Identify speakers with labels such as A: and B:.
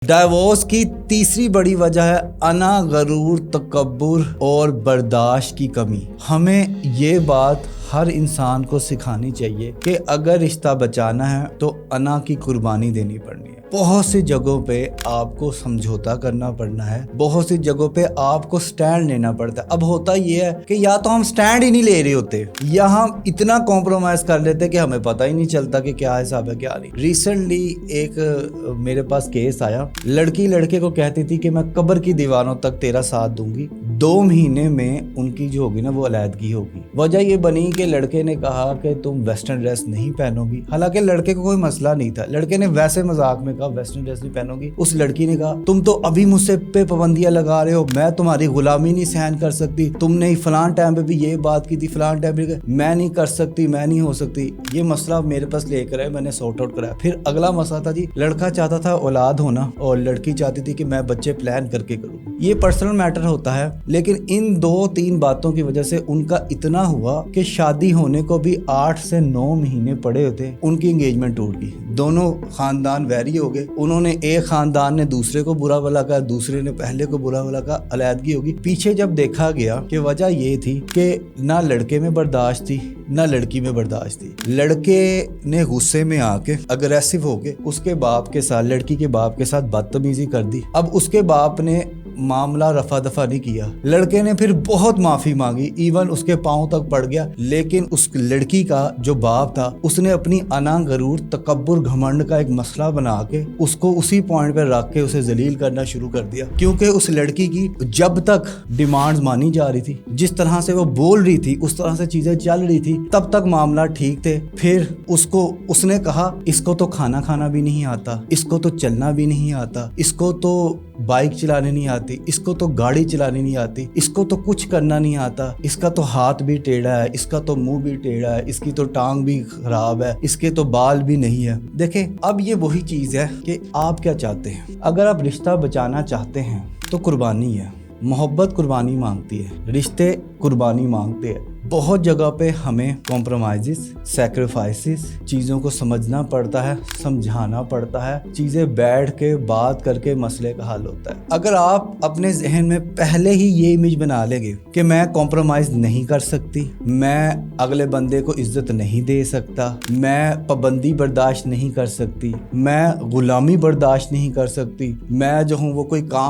A: Divorce की तीसरी बड़ी वजह है अना, गरूर, तकब्बुर और बर्दाश्त की कमी। हमें ये बात हर इंसान को सिखानी चाहिए कि अगर रिश्ता बचाना है तो अना की कुर्बानी देनी पड़नी है। बहुत सी जगहों पे आपको समझौता करना पड़ना है, बहुत सी जगहों पे आपको स्टैंड लेना पड़ता है। अब होता ये है कि या तो हम स्टैंड ही नहीं ले रहे होते या हम इतना कॉम्प्रोमाइज कर लेते कि हमें पता ही नहीं चलता कि क्या हिसाब है क्या नहीं। रिसेंटली एक मेरे पास केस आया, लड़की लड़के को कहती थी कि मैं कब्र की दीवारों तक तेरा साथ दूंगी, 2 महीने में उनकी जो होगी ना वो अलैदगी होगी। वजह ये बनी कि लड़के ने कहा कि तुम वेस्टर्न ड्रेस नहीं पहनोगी। हालांकि लड़के को कोई मसला नहीं था, लड़के ने वैसे मजाक में कहा वेस्टर्न ड्रेस नहीं पहनोगी। उस लड़की ने कहा तुम तो अभी मुझसे पे पाबंदियां लगा रहे हो, मैं तुम्हारी गुलामी नहीं सहन कर सकती, तुमने फलान टाइम पे भी ये बात की थी, फलान टाइम पे मैं नहीं कर सकती, मैं नहीं हो सकती। ये मसला मेरे पास लेकर आए, मैंने सॉर्ट आउट कराया। फिर अगला मसला था जी, लड़का चाहता था औलाद होना और लड़की चाहती थी कि मैं बच्चे प्लान करके करूँ। ये पर्सनल मैटर होता है, लेकिन इन 2-3 बातों की वजह से उनका इतना हुआ कि शादी होने को भी 8 से 9 महीने पड़े होते, उनकी एंगेजमेंट टूट गई। दोनों खानदान वैरी हो गए, उन्होंने एक खानदान ने दूसरे को बुरा भला कहा, दूसरे ने पहले को बुरा भला कहा, अलैदगी होगी। पीछे जब देखा गया कि वजह ये थी कि ना लड़के में बर्दाश्त थी ना लड़की में बर्दाश्त थी। लड़के ने गुस्से में आके अग्रेसिव होके उसके बाप के साथ, लड़की के बाप के साथ बदतमीजी कर दी। अब उसके बाप ने मामला रफा दफा नहीं किया, लड़के ने फिर बहुत माफी मांगी, इवन उसके पांव तक पड़ गया। लेकिन उस लड़की का जो बाप था उसने अपनी अना, गरूर, तकब्बुर, घमंड का एक मसला बना के उसको उसी पॉइंट पर रख के उसे जलील करना शुरू कर दिया। क्योंकि उस लड़की की जब तक डिमांड्स मानी जा रही थी, जिस तरह से वो बोल रही थी, उस तरह से चीजें चल रही थी, तब तक मामला ठीक थे। फिर उसने कहा इसको तो खाना भी नहीं आता, इसको तो चलना भी नहीं आता, इसको तो बाइक चलाने नहीं आती, इसको तो गाड़ी चलानी नहीं आती, इसको तो कुछ करना नहीं आता, इसका तो हाथ भी टेढ़ा है, इसका तो मुंह भी टेढ़ा है, इसकी तो टांग भी खराब है, इसके तो बाल भी नहीं है। देखें, अब ये वही चीज है कि आप क्या चाहते हैं। अगर आप रिश्ता बचाना चाहते हैं तो कुर्बानी है, मोहब्बत कुर्बानी मांगती है, रिश्ते कुर्बानी मांगते हैं। बहुत जगह पे हमें कॉम्प्रोमाइजेस, सैक्रिफाइसेस, चीज़ों को समझना पड़ता है, समझाना पड़ता है, चीज़ें बैठ के बात करके मसले का हल होता है। अगर आप अपने जहन में पहले ही ये इमेज बना लेंगे कि मैं कॉम्प्रोमाइज़ नहीं कर सकती, मैं अगले बंदे को इज्जत नहीं दे सकता, मैं पाबंदी बर्दाश्त नहीं कर सकती, मैं गुलामी बर्दाश्त नहीं कर सकती, मैं जो हूँ वो कोई काम